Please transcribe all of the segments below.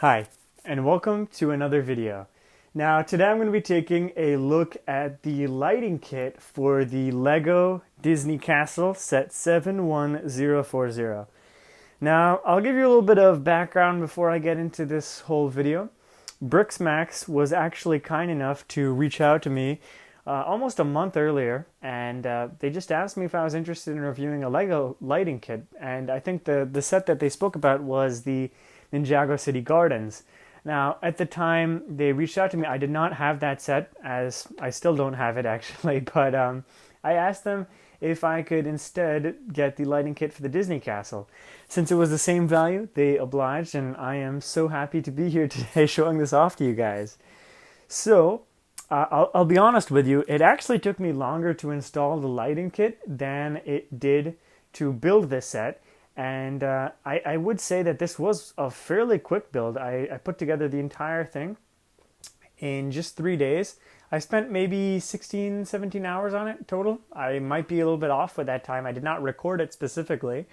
Hi, and welcome to another video. Now, today I'm going to be taking a look at the lighting kit for the LEGO Disney Castle set 71040. Now, I'll give you a little bit of background before I get into this whole video. Briksmax was actually kind enough to reach out to me almost a month earlier, and they just asked me if I was interested in reviewing a LEGO lighting kit, and I think the set that they spoke about was the Ninjago City Gardens. Now, at the time they reached out to me, I did not have that set, as I still don't have it actually, but I asked them if I could instead get the lighting kit for the Disney Castle. Since it was the same value, they obliged, and I am so happy to be here today showing this off to you guys. So, I'll be honest with you, it actually took me longer to install the lighting kit than it did to build this set. And I would say that this was a fairly quick build. I put together the entire thing in just 3 days. I spent maybe 16, 17 hours on it total. I might be a little bit off with that time. I did not record it specifically,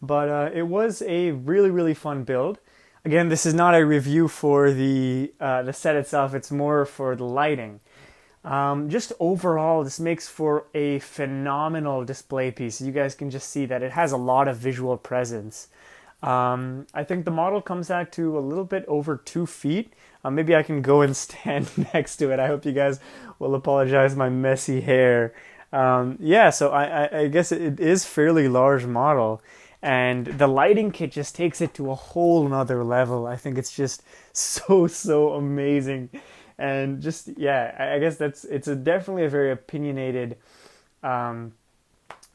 but it was a really, really fun build. Again, this is not a review for the set itself. It's more for the lighting. Just overall, this makes for a phenomenal display piece. You guys can just see that it has a lot of visual presence. I think the model comes out to a little bit over 2 feet. Maybe I can go and stand next to it. I hope you guys will apologize my messy hair. Yeah, so I guess it is fairly large model. And the lighting kit just takes it to a whole nother level. I think it's just so amazing. And just, yeah, I guess it's definitely a very opinionated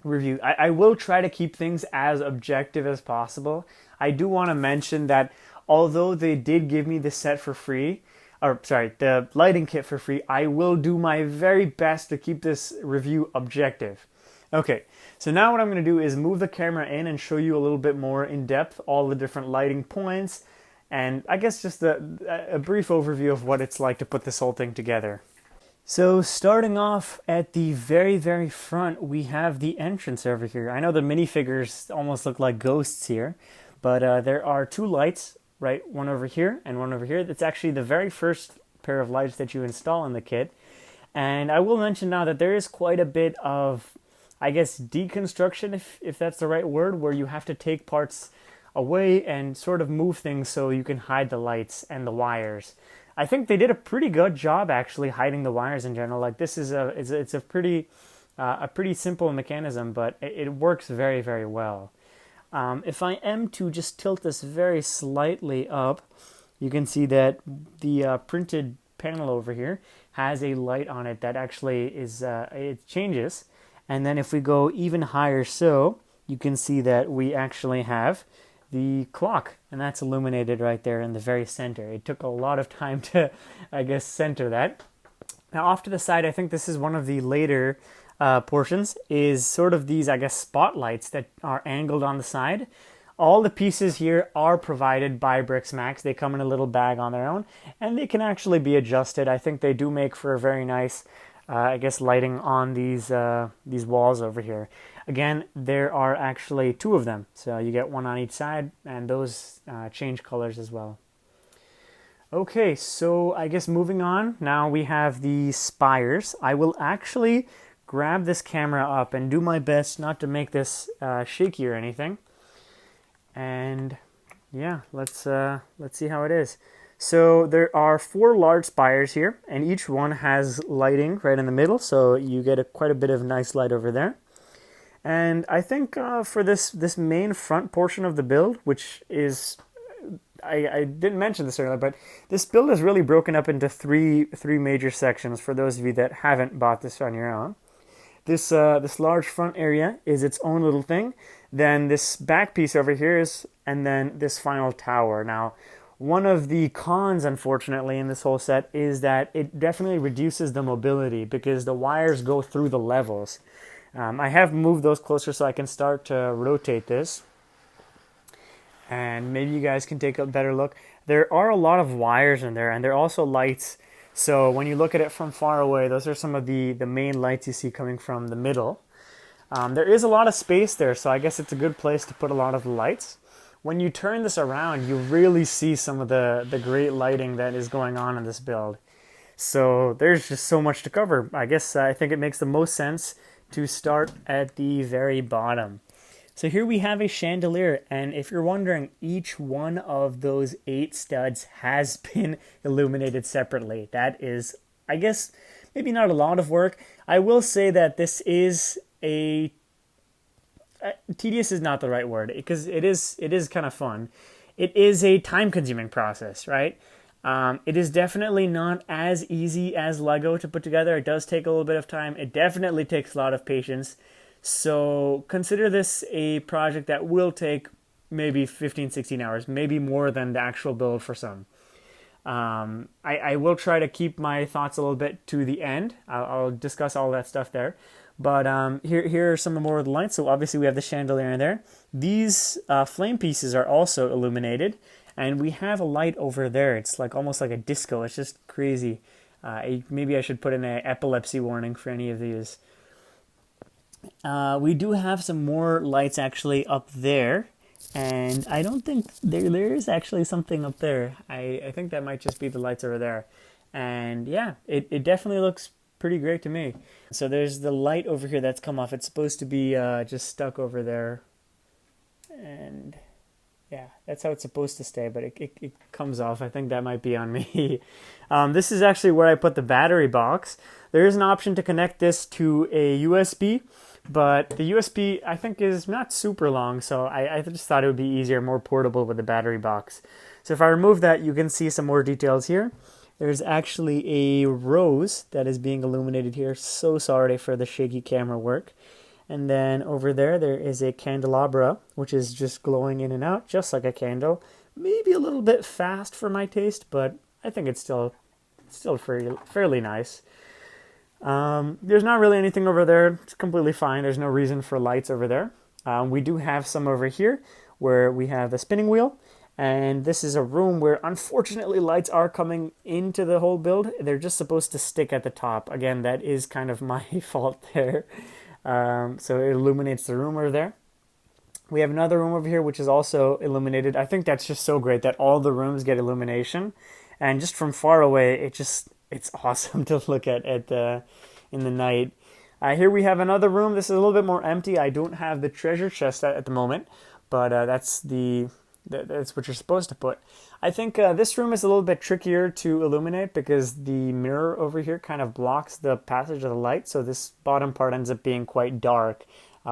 review. I will try to keep things as objective as possible. I do want to mention that although they did give me the set for free, or sorry, the lighting kit for free, I will do my very best to keep this review objective. Okay, so now what I'm going to do is move the camera in and show you a little bit more in depth all the different lighting points, and I guess just a brief overview of what it's like to put this whole thing together. So starting off at the very front, we have the entrance over here. I know the minifigures almost look like ghosts here, but there are 2 lights, right? One over here and one over here. That's actually the very first pair of lights that you install in the kit. And I will mention now that there is quite a bit of, I guess, deconstruction, if that's the right word, where you have to take parts away and sort of move things so you can hide the lights and the wires. I think they did a pretty good job actually hiding the wires in general. Like, this is it's a pretty simple mechanism, but it works very well. If I am to just tilt this very slightly up, you can see that the printed panel over here has a light on it that actually is it changes. And then if we go even higher, so you can see that we actually have the clock, and that's illuminated right there in the very center. It took a lot of time to, I guess, center that. Now off to the side, I think this is one of the later portions, is sort of these, I guess, spotlights that are angled on the side. All the pieces here are provided by Briksmax. They come in a little bag on their own, and they can actually be adjusted. I think they do make for a very nice, I guess, lighting on these walls over here. Again, there are actually 2 of them, so you get one on each side, and those change colors as well. Okay, so I guess moving on, now we have the spires. I will actually grab this camera up and do my best not to make this shaky or anything. And yeah, let's see how it is. So there are 4 large spires here, and each one has lighting right in the middle, so you get quite a bit of nice light over there. And I think for this main front portion of the build, which is, I didn't mention this earlier, but this build is really broken up into three major sections for those of you that haven't bought this on your own. This large front area is its own little thing. Then this back piece over here is, and then this final tower. Now, one of the cons, unfortunately, in this whole set is that it definitely reduces the mobility because the wires go through the levels. I have moved those closer so I can start to rotate this. And maybe you guys can take a better look. There are a lot of wires in there, and there are also lights. So when you look at it from far away, those are some of the main lights you see coming from the middle. There is a lot of space there, so I guess it's a good place to put a lot of lights. when you turn this around, you really see some of the great lighting that is going on in this build. So there's just so much to cover. I guess I think it makes the most sense to start at the very bottom. So here we have a chandelier, and if you're wondering, each one of those 8 studs has been illuminated separately. That is, I guess, maybe not a lot of work. I will say that this is tedious is not the right word, because it is kind of fun. It is a time-consuming process, right? It is definitely not as easy as Lego to put together. It does take a little bit of time. It definitely takes a lot of patience. So consider this a project that will take maybe 15, 16 hours, maybe more than the actual build for some. I will try to keep my thoughts a little bit to the end. I'll discuss all that stuff there. But here are some more of the lights. So obviously we have the chandelier in there. These flame pieces are also illuminated. And we have a light over there. It's like almost like a disco. It's just crazy. Maybe I should put in an epilepsy warning for any of these. We do have some more lights actually up there. And I don't think there is actually something up there. I think that might just be the lights over there. And yeah, it definitely looks pretty great to me. So there's the light over here that's come off. It's supposed to be just stuck over there. And yeah, that's how it's supposed to stay, but it comes off. I think that might be on me. This is actually where I put the battery box. There is an option to connect this to a USB, but the USB I think is not super long, so I just thought it would be easier, more portable with the battery box. So if I remove that, you can see some more details here. There's actually a rose that is being illuminated here. So sorry for the shaky camera work. And then over there is a candelabra, which is just glowing in and out, just like a candle. Maybe a little bit fast for my taste, but I think it's still fairly nice. There's not really anything over there. It's completely fine. There's no reason for lights over there. We do have some over here where we have the spinning wheel. And this is a room where, unfortunately, lights are coming into the whole build. They're just supposed to stick at the top. Again, that is kind of my fault there. So it illuminates the room over there. We have another room over here which is also illuminated. I think that's just so great that all the rooms get illumination, and just from far away it's awesome to look at in the night. Here we have another room. This is a little bit more empty. I don't have the treasure chest at the moment, but that's what you're supposed to put. I think this room is a little bit trickier to illuminate because the mirror over here kind of blocks the passage of the light, so this bottom part ends up being quite dark,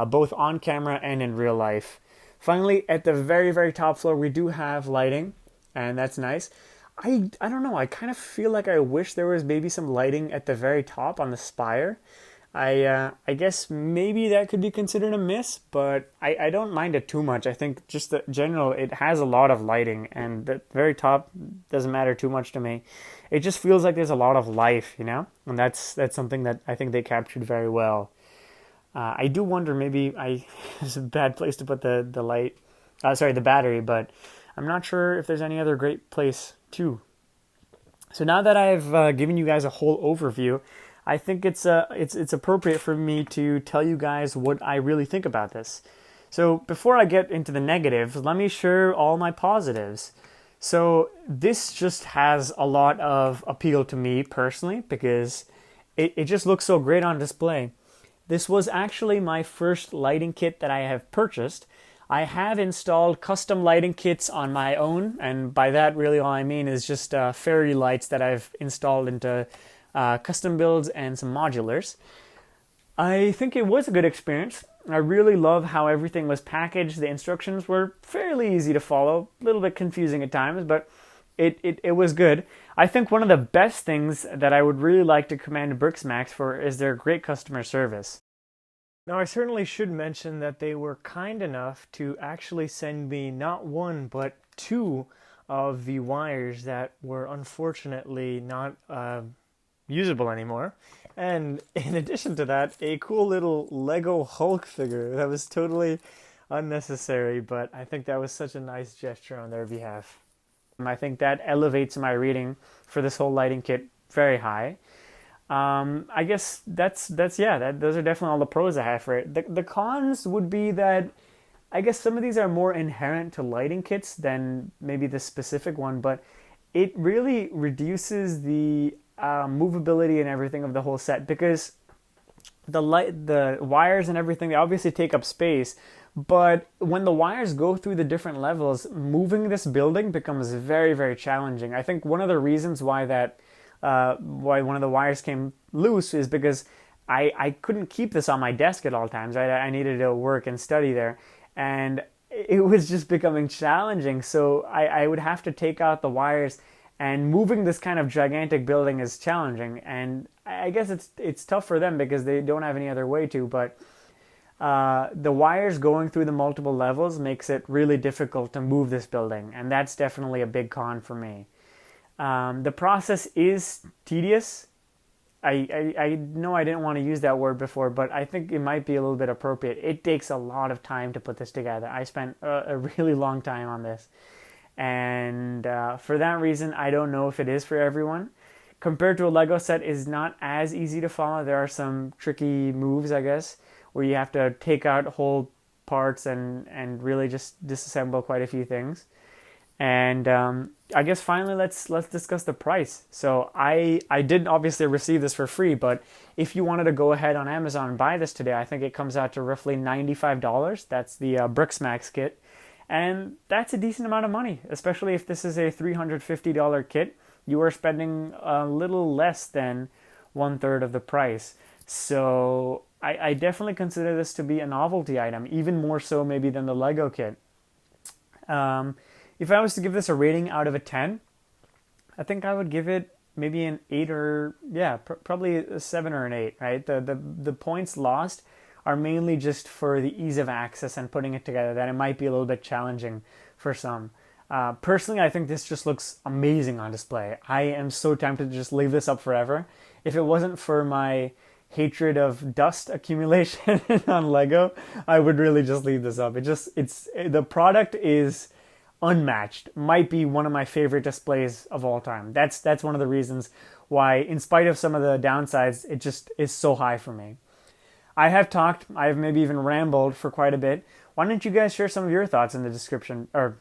both on camera and in real life. Finally, at the very, very top floor, we do have lighting, and that's nice. I don't know, I kind of feel like I wish there was maybe some lighting at the very top on the spire. I guess maybe that could be considered a miss, but I don't mind it too much. I think just the general, it has a lot of lighting, and the very top doesn't matter too much to me. It just feels like there's a lot of life, and that's something that I think they captured very well. I do wonder, maybe it's a bad place to put the battery, but I'm not sure if there's any other great place too. So now that I've given you guys a whole overview, I think it's appropriate for me to tell you guys what I really think about this. So before I get into the negatives, let me share all my positives. So this just has a lot of appeal to me personally because it just looks so great on display. This was actually my first lighting kit that I have purchased. I have installed custom lighting kits on my own, and by that really all I mean is just fairy lights that I've installed into custom builds and some modulars. I think it was a good experience. I really love how everything was packaged. The instructions were fairly easy to follow, a little bit confusing at times, but it was good. I think one of the best things that I would really like to commend Briksmax for is their great customer service. Now, I certainly should mention that they were kind enough to actually send me not one, but 2 of the wires that were unfortunately not usable anymore. And in addition to that, a cool little Lego Hulk figure that was totally unnecessary, but I think that was such a nice gesture on their behalf. I think that elevates my rating for this whole lighting kit very high. I guess those are definitely all the pros I have for it. The cons would be that I guess some of these are more inherent to lighting kits than maybe the specific one, but it really reduces the movability and everything of the whole set, because the wires and everything, they obviously take up space, but when the wires go through the different levels, moving this building becomes very, very challenging. I think one of the reasons why one of the wires came loose is because I couldn't keep this on my desk at all times. I needed to work and study there, and it was just becoming challenging. So I would have to take out the wires, and moving this kind of gigantic building is challenging. And I guess it's tough for them because they don't have any other way to. But the wires going through the multiple levels makes it really difficult to move this building, and that's definitely a big con for me. The process is tedious. I know I didn't want to use that word before, but I think it might be a little bit appropriate. It takes a lot of time to put this together. I spent a really long time on this. And for that reason, I don't know if it is for everyone. Compared to a Lego set, is not as easy to follow. There are some tricky moves, I guess, where you have to take out whole parts and really just disassemble quite a few things. And I guess finally let's discuss the price. So I didn't obviously receive this for free, but if you wanted to go ahead on Amazon and buy this today, I think it comes out to roughly $95. That's the Briksmax kit. And that's a decent amount of money, especially if this is a $350 kit. You are spending a little less than 1/3 of the price. So I definitely consider this to be a novelty item, even more so maybe than the Lego kit. If I was to give this a rating out of a 10, I think I would give it maybe an 8 or, probably a 7 or an 8, right? The points lost are mainly just for the ease of access and putting it together, that it might be a little bit challenging for some. Personally, I think this just looks amazing on display. I am so tempted to just leave this up forever. If it wasn't for my hatred of dust accumulation on Lego, I would really just leave this up. The product is unmatched. Might be one of my favorite displays of all time. That's one of the reasons why, in spite of some of the downsides, it just is so high for me. I have maybe even rambled for quite a bit. Why don't you guys share some of your thoughts in the description or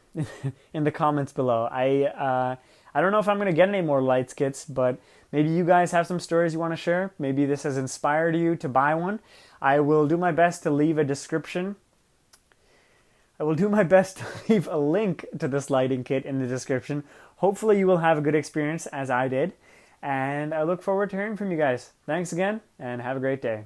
in the comments below? I don't know if I'm going to get any more lights kits, but maybe you guys have some stories you want to share. Maybe this has inspired you to buy one. I will do my best to leave a description. I will do my best to leave a link to this lighting kit in the description. Hopefully you will have a good experience as I did. And I look forward to hearing from you guys. Thanks again, and have a great day.